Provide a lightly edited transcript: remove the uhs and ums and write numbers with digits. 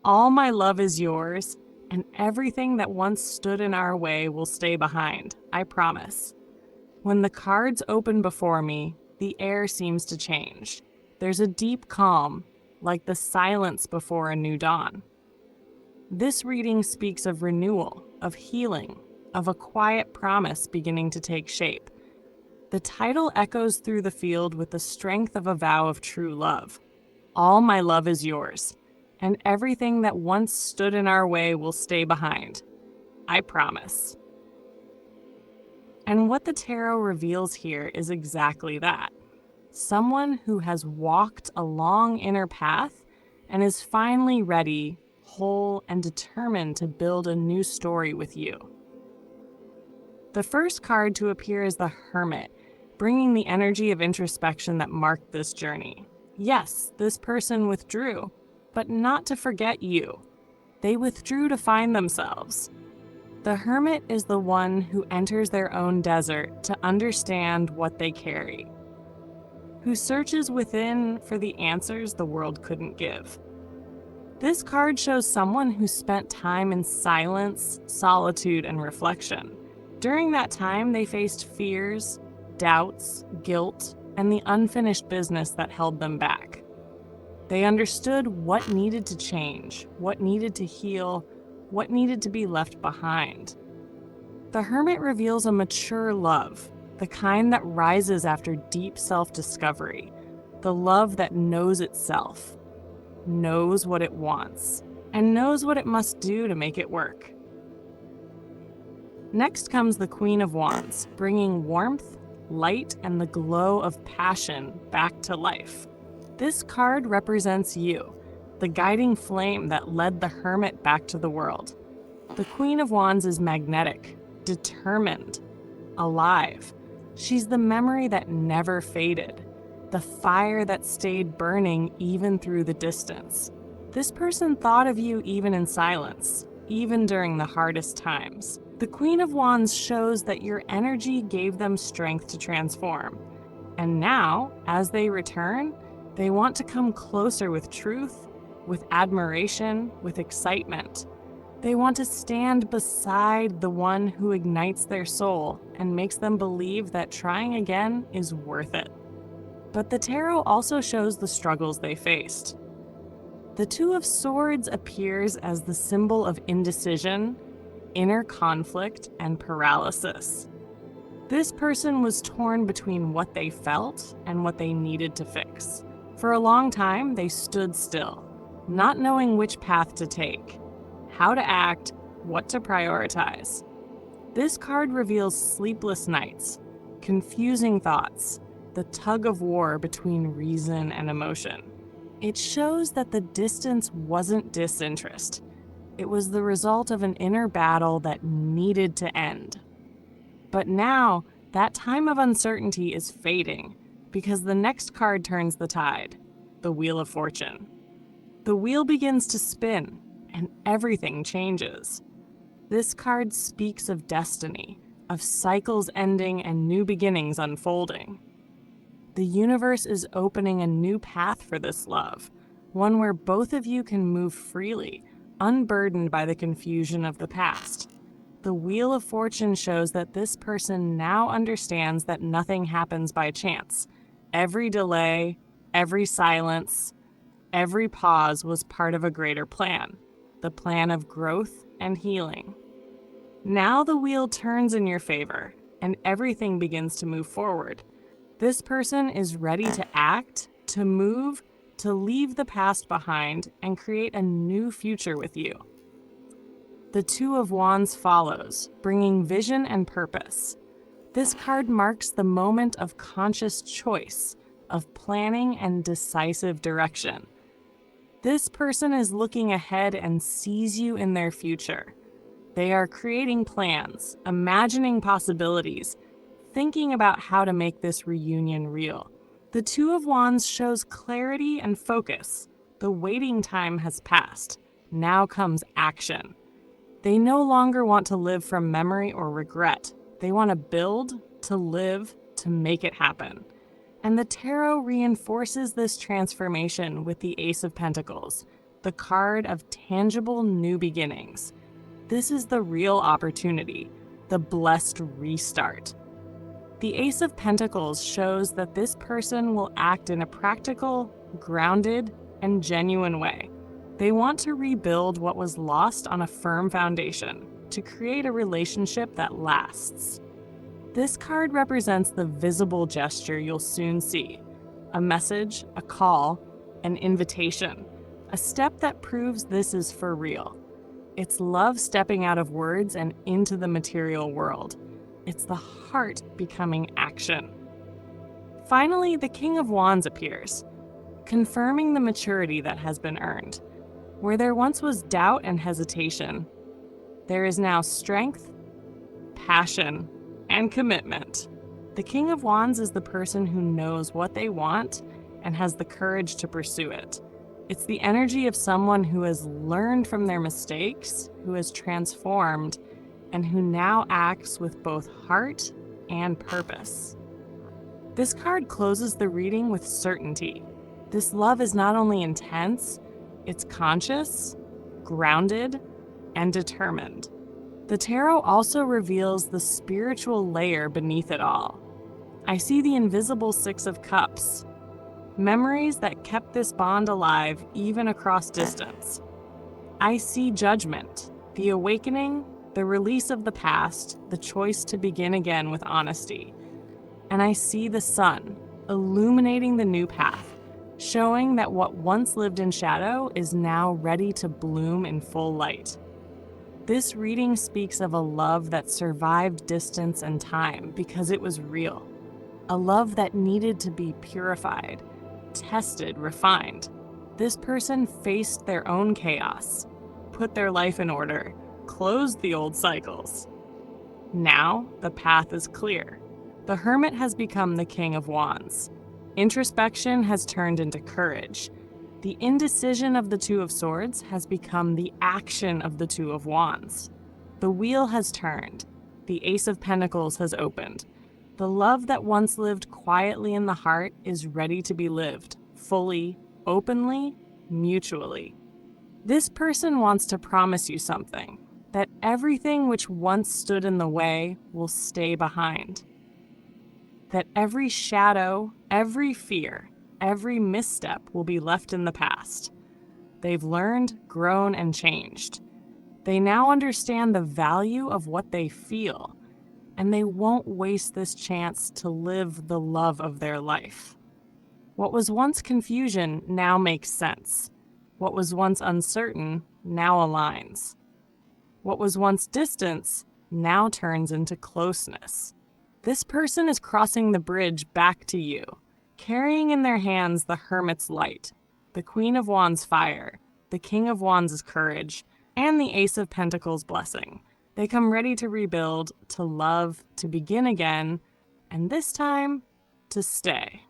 All my love is yours, and everything that once stood in our way will stay behind, I promise. When the cards open before me, the air seems to change. There's a deep calm, like the silence before a new dawn. This reading speaks of renewal, of healing, of a quiet promise beginning to take shape. The title echoes through the field with the strength of a vow of true love. All my love is yours, and everything that once stood in our way will stay behind. I promise. And what the tarot reveals here is exactly that. Someone who has walked a long inner path and is finally ready, whole, and determined to build a new story with you. The first card to appear is the Hermit, bringing the energy of introspection that marked this journey. Yes, this person withdrew, but not to forget you. They withdrew to find themselves. The Hermit is the one who enters their own desert to understand what they carry, who searches within for the answers the world couldn't give. This card shows someone who spent time in silence, solitude, and reflection. During that time, they faced fears, doubts, guilt, and the unfinished business that held them back. They understood what needed to change, what needed to heal, what needed to be left behind. The Hermit reveals a mature love, the kind that rises after deep self-discovery, the love that knows itself, knows what it wants, and knows what it must do to make it work. Next comes the Queen of Wands, bringing warmth, light, and the glow of passion back to life. This card represents you, the guiding flame that led the Hermit back to the world. The Queen of Wands is magnetic, determined, alive. She's the memory that never faded, the fire that stayed burning even through the distance. This person thought of you even in silence, even during the hardest times. The Queen of Wands shows that your energy gave them strength to transform. And now, as they return, they want to come closer with truth, with admiration, with excitement. They want to stand beside the one who ignites their soul and makes them believe that trying again is worth it. But the tarot also shows the struggles they faced. The Two of Swords appears as the symbol of indecision, inner conflict, and paralysis. This person was torn between what they felt and what they needed to fix. For a long time, they stood still, not knowing which path to take, how to act, what to prioritize. This card reveals sleepless nights, confusing thoughts, the tug of war between reason and emotion. It shows that the distance wasn't disinterest. It was the result of an inner battle that needed to end. But now, that time of uncertainty is fading because the next card turns the tide, the Wheel of Fortune. The wheel begins to spin, and everything changes. This card speaks of destiny, of cycles ending and new beginnings unfolding. The universe is opening a new path for this love, one where both of you can move freely, unburdened by the confusion of the past. The Wheel of Fortune shows that this person now understands that nothing happens by chance. Every delay, every silence, every pause was part of a greater plan, the plan of growth and healing. Now the wheel turns in your favor, and everything begins to move forward. This person is ready to act, to move, to leave the past behind, and create a new future with you. The Two of Wands follows, bringing vision and purpose. This card marks the moment of conscious choice, of planning and decisive direction. This person is looking ahead and sees you in their future. They are creating plans, imagining possibilities, thinking about how to make this reunion real. The Two of Wands shows clarity and focus. The waiting time has passed. Now comes action. They no longer want to live from memory or regret. They want to build, to live, to make it happen. And the tarot reinforces this transformation with the Ace of Pentacles, the card of tangible new beginnings. This is the real opportunity, the blessed restart. The Ace of Pentacles shows that this person will act in a practical, grounded, and genuine way. They want to rebuild what was lost on a firm foundation, to create a relationship that lasts. This card represents the visible gesture you'll soon see: a message, a call, an invitation, a step that proves this is for real. It's love stepping out of words and into the material world. It's the heart becoming action. Finally, the King of Wands appears, confirming the maturity that has been earned. Where there once was doubt and hesitation, there is now strength, passion, and commitment. The King of Wands is the person who knows what they want and has the courage to pursue it. It's the energy of someone who has learned from their mistakes, who has transformed, and who now acts with both heart and purpose. This card closes the reading with certainty. This love is not only intense, it's conscious, grounded, and determined. The tarot also reveals the spiritual layer beneath it all. I see the invisible Six of Cups, memories that kept this bond alive even across distance. I see judgment, the awakening, the release of the past, the choice to begin again with honesty. And I see the sun, illuminating the new path, showing that what once lived in shadow is now ready to bloom in full light. This reading speaks of a love that survived distance and time because it was real. A love that needed to be purified, tested, refined. This person faced their own chaos, put their life in order, closed the old cycles. Now, the path is clear. The Hermit has become the King of Wands. Introspection has turned into courage. The indecision of the Two of Swords has become the action of the Two of Wands. The wheel has turned. The Ace of Pentacles has opened. The love that once lived quietly in the heart is ready to be lived, fully, openly, mutually. This person wants to promise you something, that everything which once stood in the way will stay behind. That every shadow, every fear, every misstep will be left in the past. They've learned, grown, and changed. They now understand the value of what they feel, and they won't waste this chance to live the love of their life. What was once confusion now makes sense. What was once uncertain now aligns. What was once distance now turns into closeness. This person is crossing the bridge back to you, carrying in their hands the Hermit's light, the Queen of Wands' fire, the King of Wands' courage, and the Ace of Pentacles' blessing. They come ready to rebuild, to love, to begin again, and this time, to stay.